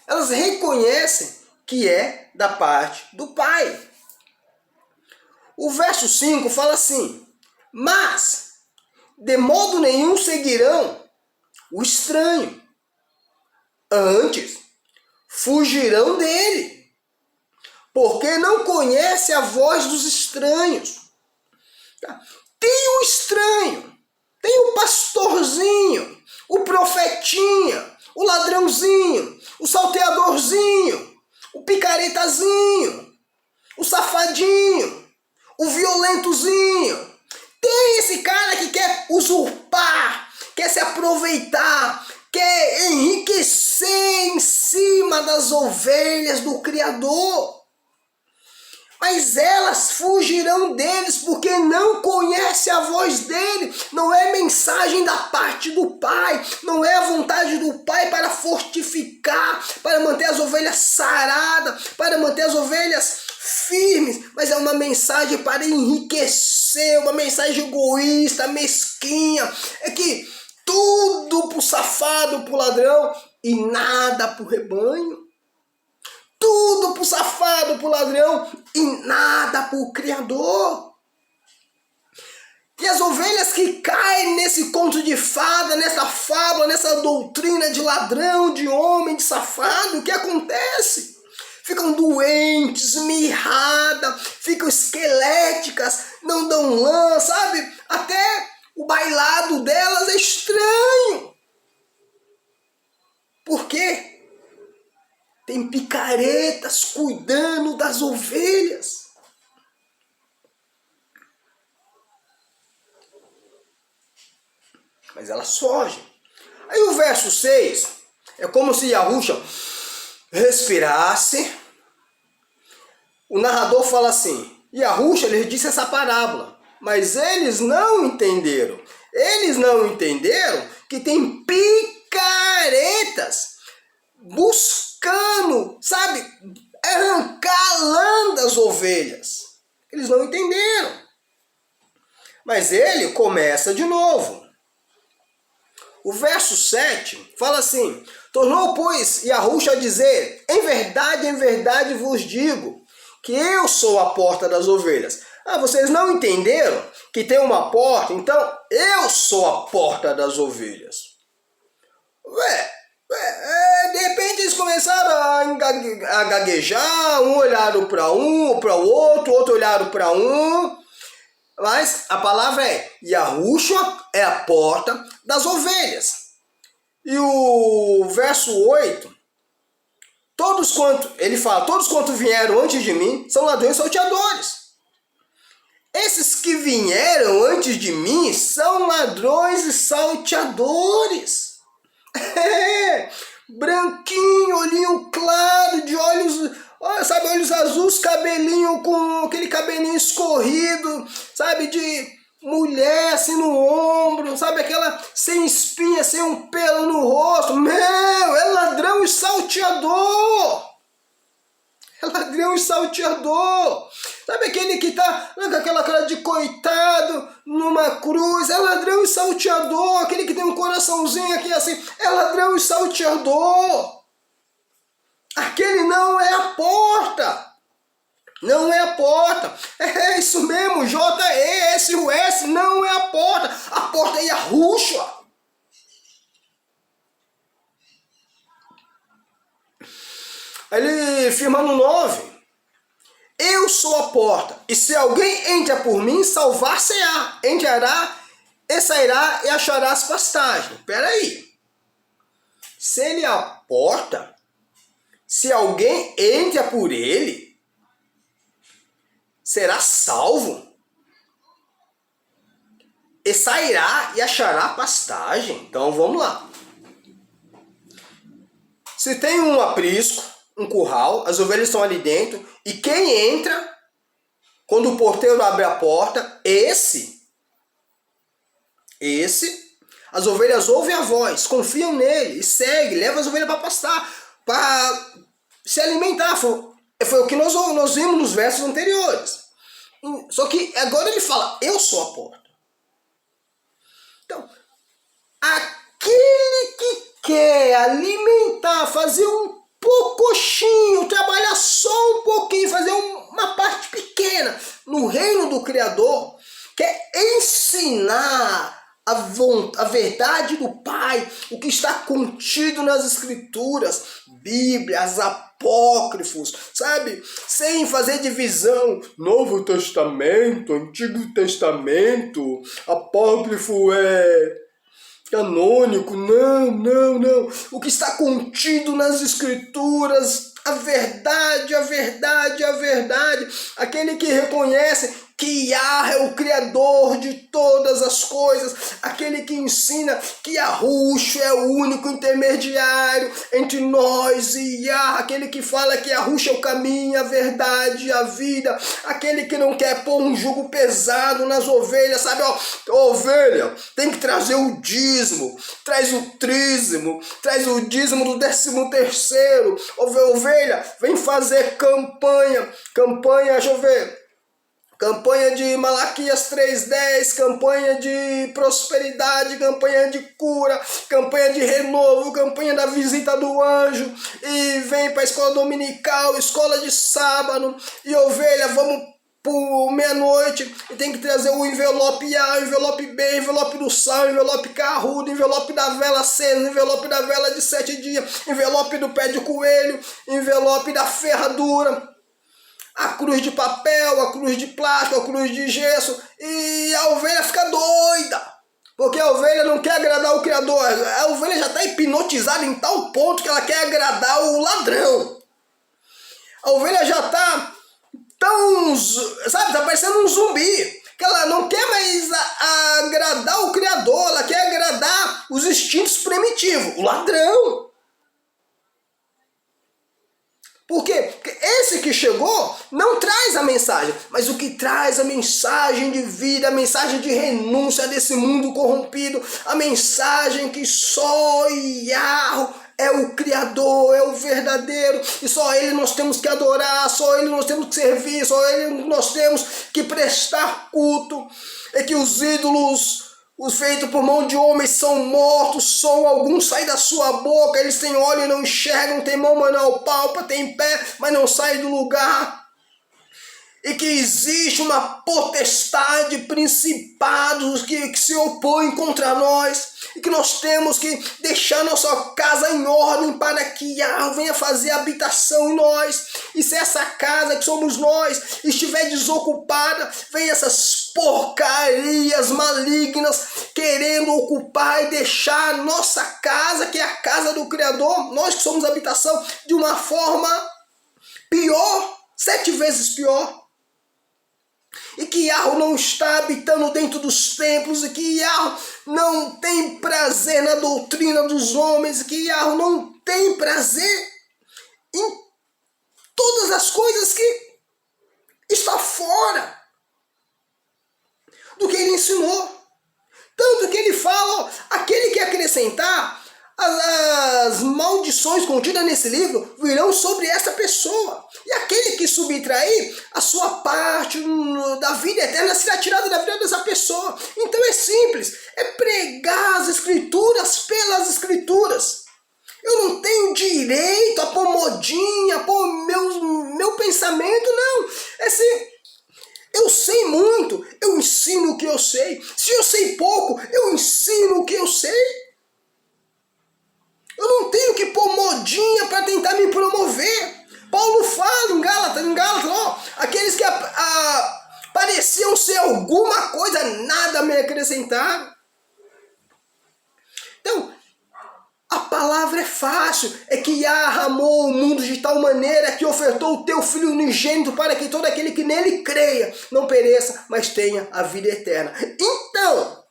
Elas reconhecem que é da parte do Pai. O verso 5 fala assim: mas de modo nenhum seguirão o estranho, antes fugirão dele, porque não conhece a voz dos estranhos. Tem o estranho, tem o pastorzinho, o profetinha, o ladrãozinho, o salteadorzinho, o picaretazinho, o safadinho, o violentozinho. Tem esse cara que quer usurpar, quer se aproveitar, quer enriquecer em cima das ovelhas do Criador. Mas elas fugirão deles porque não conhecem a voz dele. Não é mensagem da parte do Pai. Não é a vontade do Pai para fortificar, para manter as ovelhas saradas, para manter as ovelhas firmes. Mas é uma mensagem para enriquecer, uma mensagem egoísta, mesquinha. É que tudo pro safado, pro ladrão e nada pro rebanho. Tudo pro safado, pro ladrão e nada pro Criador. E as ovelhas que caem nesse conto de fada, nessa fábula, nessa doutrina de ladrão, de homem, de safado, o que acontece? Ficam doentes, mirradas, ficam esqueléticas, não dão lã, sabe? Até o bailado delas é estranho. Por quê? Tem picaretas cuidando das ovelhas. Mas elas fogem. Aí o verso 6 é como se Yahushua respirasse. O narrador fala assim: Yahushua lhes disse essa parábola, mas eles não entenderam. Eles não entenderam que tem picaretas buscando, sabe, arrancar a lã das ovelhas. Eles não entenderam. Mas ele começa de novo. O verso 7 fala assim: tornou, pois, Yahushua a dizer: em verdade vos digo, que eu sou a porta das ovelhas. Ah, vocês não entenderam que tem uma porta? Então, eu sou a porta das ovelhas. De repente eles começaram a gaguejar, um olharam para um, para o outro olharam para um. Mas a palavra é: Yahushua é a porta das ovelhas. E o verso 8, ele fala: todos quanto vieram antes de mim são ladrões e salteadores. Esses que vieram antes de mim são ladrões e salteadores. Branquinho, olhinho claro, de olhos, sabe, olhos azuis, cabelinho com aquele cabelinho escorrido, sabe, de mulher assim no ombro, sabe, aquela sem espinha, sem um pelo no rosto. Meu, é ladrão e salteador. É ladrão e salteador. Sabe aquele que tá com aquela cara de coitado numa cruz? É ladrão e salteador. Aquele que tem um coraçãozinho aqui assim, é ladrão e salteador. Aquele não é a porta. Não é a porta. É isso mesmo, J-E-S-U-S, não é a porta. A porta é Yahushua. Aí ele firma no 9. Eu sou a porta, e se alguém entra por mim, salvar-se-á. Entrará e sairá e achará as pastagens. Peraí. Se ele é a porta, se alguém entra por ele, será salvo. E sairá e achará pastagem. Então vamos lá. Se tem um aprisco, um curral, as ovelhas estão ali dentro, e quem entra, quando o porteiro abre a porta, as ovelhas ouvem a voz, confiam nele, e seguem, levam as ovelhas para pastar, para se alimentar. Foi o que nós vimos nos versos anteriores. Só que agora ele fala: eu sou a porta. Então, aquele que quer alimentar, fazer um pouquinho, trabalhar só um pouquinho, fazer uma parte pequena no reino do Criador, que é ensinar a verdade do Pai, o que está contido nas Escrituras, Bíblias, apócrifos, sabe? Sem fazer divisão, Novo Testamento, Antigo Testamento, apócrifo é canônico, não. O que está contido nas Escrituras, a verdade, aquele que reconhece que Yah é o Criador de todas as coisas, aquele que ensina que Yahushua é o único intermediário entre nós e Yah, aquele que fala que Yahushua é o caminho, a verdade e a vida, aquele que não quer pôr um jugo pesado nas ovelhas, sabe? Ovelha tem que trazer o dízimo, traz o trízimo, traz o dízimo do 13º, ovelha, vem fazer campanha, deixa eu ver, campanha de Malaquias 3:10, campanha de prosperidade, campanha de cura, campanha de renovo, campanha da visita do anjo, e vem para a escola dominical, escola de sábado, e ovelha, vamos por meia-noite, e tem que trazer o envelope A, o envelope B, o envelope do sal, o envelope carrudo, o envelope da vela acesa, o envelope da vela de 7 dias, envelope do pé de coelho, envelope da ferradura, a cruz de papel, a cruz de plástico, a cruz de gesso, e a ovelha fica doida, porque a ovelha não quer agradar o Criador, a ovelha já está hipnotizada em tal ponto que ela quer agradar o ladrão, a ovelha já está tão, sabe, está parecendo um zumbi, que ela não quer mais agradar o Criador, ela quer agradar os instintos primitivos, o ladrão. Por quê? Porque esse que chegou não traz a mensagem, mas o que traz a mensagem de vida, a mensagem de renúncia desse mundo corrompido, a mensagem que só Yahweh é o Criador, é o verdadeiro, e só Ele nós temos que adorar, só Ele nós temos que servir, só Ele nós temos que prestar culto, é que os ídolos, os feitos por mão de homens, são mortos, som algum sai da sua boca, eles têm olho e não enxergam, têm mão, mas não palpa, têm pé, mas não sai do lugar. E que existe uma potestade, principados que se opõem contra nós, e que nós temos que deixar nossa casa em ordem para que Yahweh venha fazer habitação em nós. E se essa casa que somos nós estiver desocupada, vem essas porcarias malignas querendo ocupar e deixar nossa casa, que é a casa do Criador, nós que somos habitação, de uma forma pior, 7 vezes pior. E que Yahweh não está habitando dentro dos templos, e que Yahweh não tem prazer na doutrina dos homens, e que Yahweh não tem prazer em todas as coisas que está fora do que ele ensinou. Tanto que ele fala, ó, aquele que acrescentar as maldições contidas nesse livro virão sobre essa pessoa. E aquele que subtrair a sua parte da vida eterna será tirada da vida dessa pessoa. Então é simples, é pregar as Escrituras pelas Escrituras. Eu não tenho direito a pôr modinha, a pôr meu pensamento, não. É assim, eu sei muito, eu ensino o que eu sei. Se eu sei pouco, eu ensino o que eu sei. Eu não tenho que pôr modinha para tentar me promover. Paulo fala em Gálatas, ó, aqueles que pareciam ser alguma coisa, nada me acrescentaram. Então, a palavra é fácil, é que Yah amou o mundo de tal maneira que ofertou o teu Filho unigênito para que todo aquele que nele creia não pereça, mas tenha a vida eterna. Então,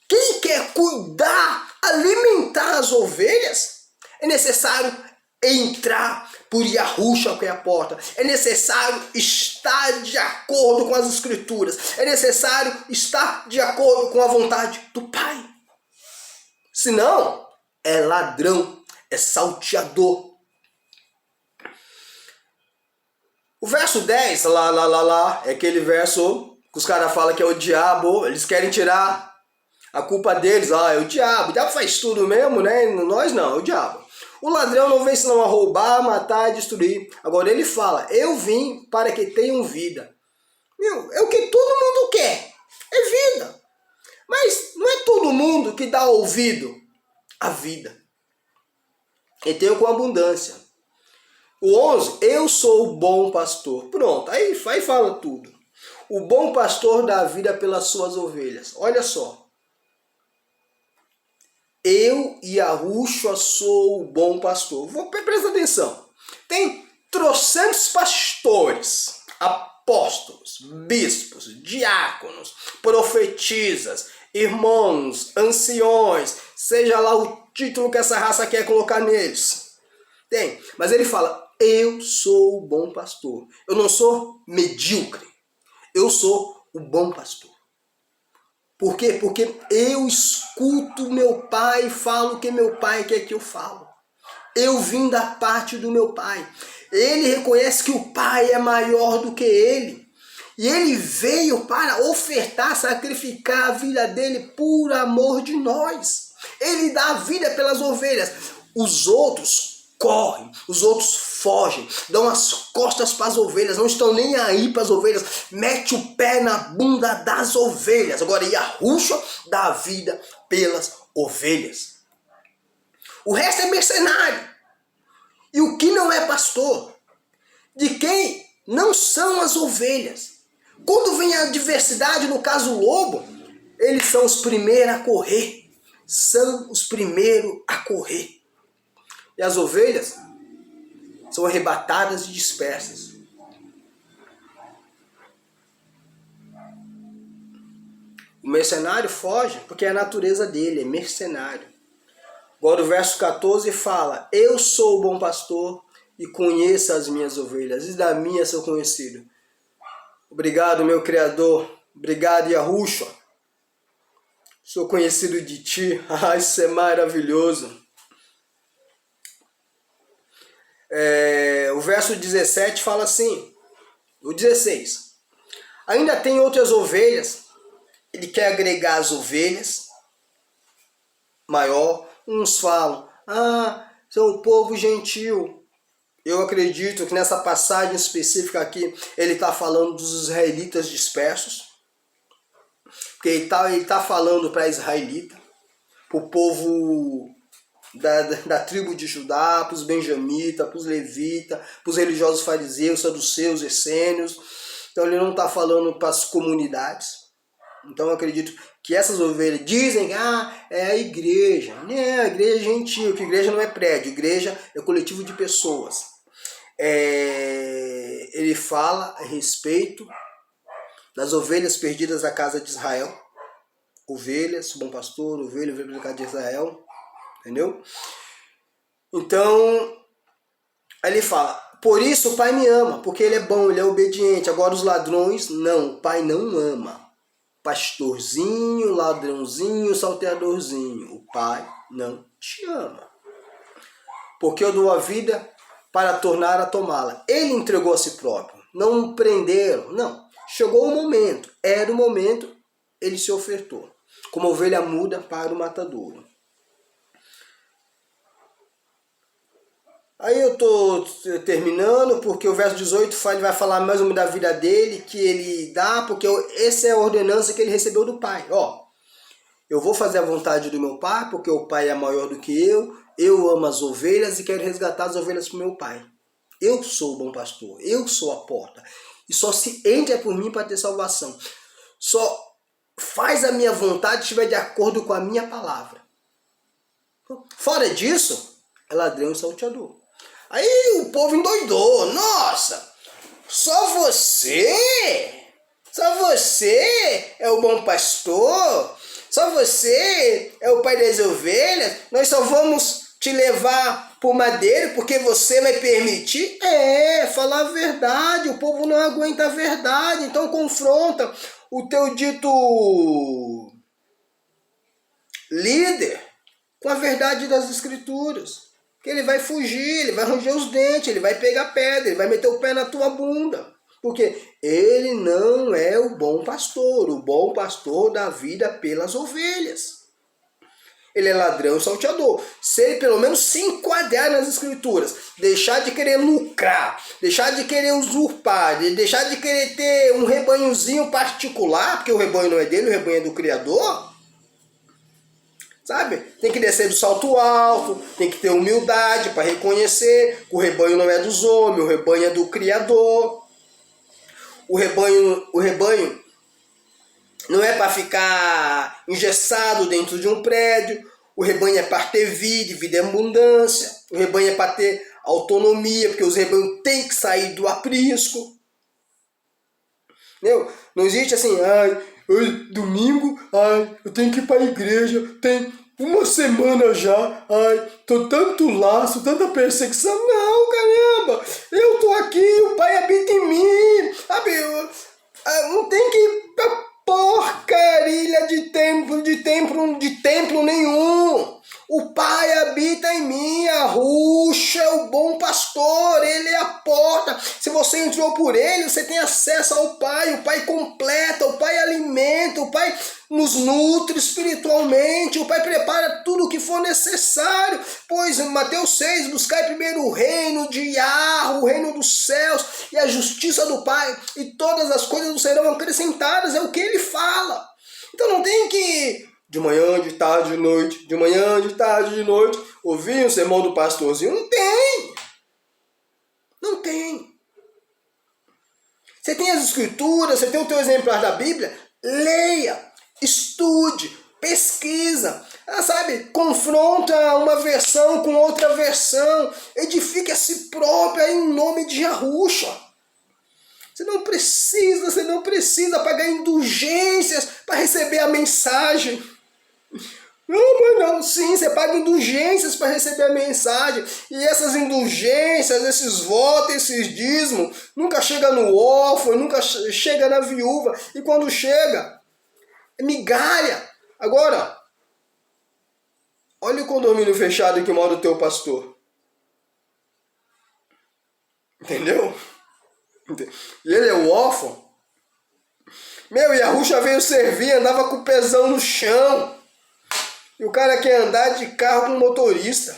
quem quer cuidar, alimentar as ovelhas, é necessário entrar por Yahushua, que é a porta. É necessário estar de acordo com as Escrituras. É necessário estar de acordo com a vontade do Pai. Senão, é ladrão, é salteador. O verso 10, lá, é aquele verso que os caras falam que é o diabo, eles querem tirar a culpa deles, é o diabo faz tudo mesmo, né? Nós não, é o diabo. O ladrão não vem senão a roubar, matar e destruir. Agora ele fala, eu vim para que tenham vida. Meu, é o que todo mundo quer, é vida. Mas não é todo mundo que dá ouvido à vida. E tenho com abundância. O 11, eu sou o bom pastor. Pronto, aí fala tudo. O bom pastor dá a vida pelas suas ovelhas. Olha só. Eu, Yahushua, sou o bom pastor. Presta atenção. Tem trocentos pastores, apóstolos, bispos, diáconos, profetisas, irmãos, anciões, seja lá o título que essa raça quer colocar neles. Tem, mas ele fala, eu sou o bom pastor. Eu não sou medíocre, eu sou o bom pastor. Por quê? Porque eu escuto meu pai e falo o que meu pai quer que eu falo. Eu vim da parte do meu pai. Ele reconhece que o pai é maior do que ele. E ele veio para ofertar, sacrificar a vida dele por amor de nós. Ele dá a vida pelas ovelhas. Os outros correm, os outros fogem, dão as costas para as ovelhas, não estão nem aí para as ovelhas, mete o pé na bunda das ovelhas. Agora, Yahushua dá a vida pelas ovelhas. O resto é mercenário. E o que não é pastor? De quem não são as ovelhas. Quando vem a adversidade, no caso o lobo, eles são os primeiros a correr. São os primeiros a correr. E as ovelhas são arrebatadas e dispersas. O mercenário foge porque é a natureza dele, é mercenário. Agora o verso 14 fala, eu sou o bom pastor e conheço as minhas ovelhas, e da minha sou conhecido. Obrigado, meu Criador. Obrigado, Yahushua. Sou conhecido de ti. Isso é maravilhoso. O verso 17 fala assim, o 16. Ainda tem outras ovelhas. Ele quer agregar as ovelhas maior. Uns falam, são o povo gentil. Eu acredito que nessa passagem específica aqui, ele está falando dos israelitas dispersos. Porque ele está falando para israelita, para o povo da tribo de Judá, para os benjamitas, para os levitas, para os religiosos fariseus, saduceus, essênios. Então ele não está falando para as comunidades. Então eu acredito que essas ovelhas dizem que é a igreja. A igreja é gentil, que igreja não é prédio, igreja é coletivo de pessoas. Ele fala a respeito das ovelhas perdidas da casa de Israel. Ovelhas, bom pastor, ovelha da casa de Israel. Entendeu? Então, aí ele fala, por isso o pai me ama, porque ele é bom, ele é obediente. Agora os ladrões, não, o pai não ama. Pastorzinho, ladrãozinho, salteadorzinho, o pai não te ama. Porque eu dou a vida para tornar a tomá-la. Ele entregou a si próprio, não prenderam, não. Chegou o momento, era o momento, ele se ofertou. Como ovelha muda para o matadouro. Aí eu estou terminando, porque o verso 18 ele vai falar mais ou menos da vida dele, que ele dá, porque essa é a ordenança que ele recebeu do pai. Eu vou fazer a vontade do meu pai, porque o pai é maior do que eu amo as ovelhas e quero resgatar as ovelhas para o meu pai. Eu sou o bom pastor, eu sou a porta. E só se entra por mim para ter salvação. Só faz a minha vontade se estiver de acordo com a minha palavra. Fora disso, é ladrão e salteador. Aí o povo endoidou. Nossa, só você é o bom pastor? Só você é o pai das ovelhas? Nós só vamos te levar por madeiro porque você vai permitir? Falar a verdade. O povo não aguenta a verdade. Então confronta o teu dito líder com a verdade das escrituras. Que ele vai fugir, ele vai ranger os dentes, ele vai pegar pedra, ele vai meter o pé na tua bunda. Porque ele não é o bom pastor dá vida pelas ovelhas. ele é ladrão e salteador. Se ele pelo menos se enquadrar nas escrituras, deixar de querer lucrar, deixar de querer usurpar, deixar de querer ter um rebanhozinho particular, porque o rebanho não é dele, o rebanho é do Criador, sabe? Tem que descer do salto alto, tem que ter humildade para reconhecer que o rebanho não é dos homens, o rebanho é do Criador. O rebanho não é para ficar engessado dentro de um prédio. O rebanho é para ter vida e abundância. O rebanho é para ter autonomia, porque os rebanhos têm que sair do aprisco. Entendeu? Não existe assim, domingo, eu tenho que ir para a igreja, tem uma semana já, tô tanto laço, tanta perseguição. Não, caramba, eu tô aqui, o Pai habita em mim, sabe? Não tem que ir pra porcaria de templo nenhum. O Pai habita em mim, a Ruxa é o bom pastor, ele é a porta. Se você entrou por ele, você tem acesso ao Pai. O Pai completa, o Pai alimenta, o Pai nos nutre espiritualmente, o Pai prepara tudo o que for necessário. Pois em Mateus 6, buscai primeiro o reino de Yahweh, o reino dos céus e a justiça do Pai, e todas as coisas serão acrescentadas, é o que ele fala. Então não tem que de manhã, de tarde, de noite, de manhã, de tarde, de noite, ouvir o sermão do pastorzinho. Não tem. Não tem. Você tem as escrituras, você tem o teu exemplar da Bíblia, leia, estude, pesquisa, sabe? Confronta uma versão com outra versão, edifique a si própria em nome de Yahushua. Você não precisa pagar indulgências para receber a mensagem. Não, sim, você paga indulgências para receber a mensagem. E essas indulgências, esses votos, esses dízimos, nunca chega no órfão, nunca chega na viúva. E quando chega, é migalha. Agora, olha o condomínio fechado que mora o teu pastor. Entendeu? E ele é o órfão. Meu, e a Ruxa veio servir, andava com o pezão no chão. E o cara quer andar de carro com motorista.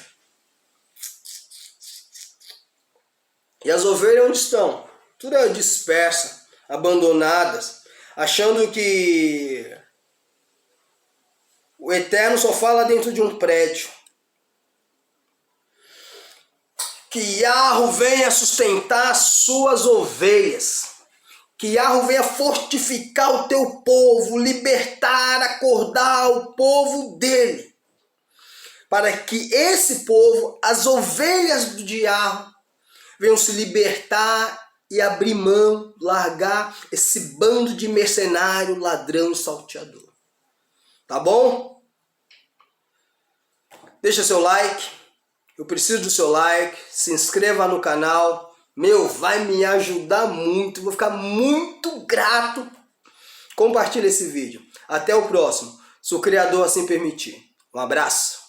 E as ovelhas onde estão? Tudo é dispersa, abandonadas, achando que o Eterno só fala dentro de um prédio. Que Yahweh venha sustentar as suas ovelhas. Que Yahweh venha fortificar o teu povo, libertar, acordar o povo dele. Para que esse povo, as ovelhas de Yahweh, venham se libertar e abrir mão, largar esse bando de mercenário, ladrão e salteador. Tá bom? Deixa seu like. Eu preciso do seu like. Se inscreva no canal. Meu, vai me ajudar muito. Vou ficar muito grato. Compartilhe esse vídeo. Até o próximo. Se o Criador assim permitir. Um abraço.